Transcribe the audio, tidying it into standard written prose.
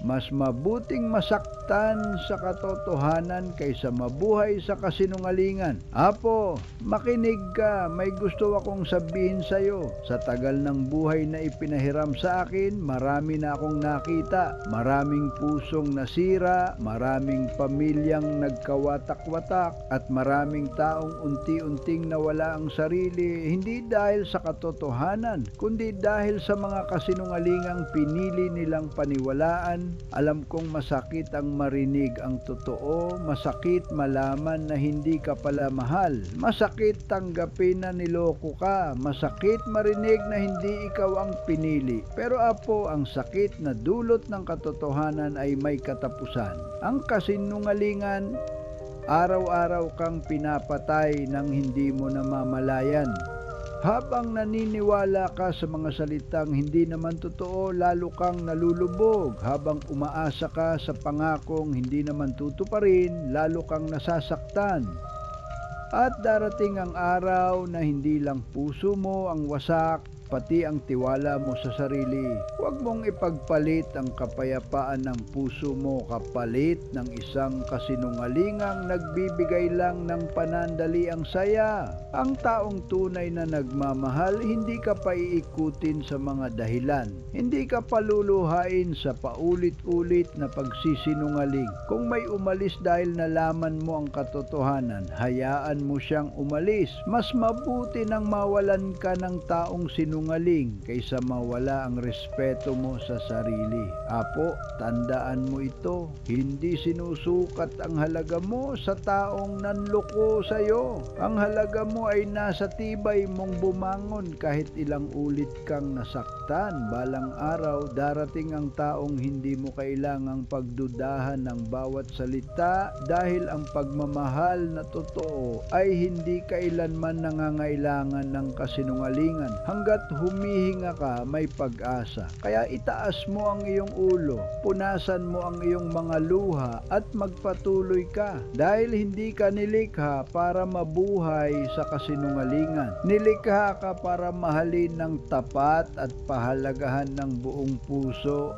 Mas mabuting masaktan sa katotohanan kaysa mabuhay sa kasinungalingan. Apo, makinig ka, may gusto akong sabihin sa iyo. Sa tagal ng buhay na ipinahiram sa akin, marami na akong nakita. Maraming pusong nasira, maraming pamilyang nagkawatak-watak, at maraming taong unti-unting nawala ang sarili, hindi dahil sa katotohanan, kundi dahil sa mga kasinungalingang pinili nilang paniwalaan. Alam kong masakit ang marinig ang totoo, masakit malaman na hindi ka pala mahal, masakit tanggapin na niloko ka, masakit marinig na hindi ikaw ang pinili. Pero apo, ang sakit na dulot ng katotohanan ay may katapusan. Ang kasinungalingan, araw-araw kang pinapatay nang hindi mo namamalayan. Habang naniniwala ka sa mga salitang hindi naman totoo, lalo kang nalulubog. Habang umaasa ka sa pangakong hindi naman tutuparin, lalo kang nasasaktan. At darating ang araw na hindi lang puso mo ang wasak, pati ang tiwala mo sa sarili. Huwag mong ipagpalit ang kapayapaan ng puso mo kapalit ng isang kasinungalingang nagbibigay lang ng panandaliang saya. Ang taong tunay na nagmamahal, hindi ka paiikutin sa mga dahilan. Hindi ka paluluhain sa paulit-ulit na pagsisinungaling. Kung may umalis dahil nalaman mo ang katotohanan, hayaan mo siyang umalis. Mas mabuti nang mawalan ka ng taong sinungaling kaysa mawala ang respeto mo sa sarili. Apo, tandaan mo ito. Hindi sinusukat ang halaga mo sa taong nanloko sa iyo. Ang halaga mo ay nasa tibay mong bumangon kahit ilang ulit kang nasaktan. Balang araw, darating ang taong hindi mo kailangang pagdudahan ng bawat salita dahil ang pagmamahal na totoo ay hindi kailanman nangangailangan ng kasinungalingan. Hanggat humihinga ka, may pag-asa. Kaya itaas mo ang iyong ulo, punasan mo ang iyong mga luha at magpatuloy ka. Dahil hindi ka nilikha para mabuhay sa kasinungalingan. Nilikha ka para mahalin ng tapat at pahalagahan ng buong puso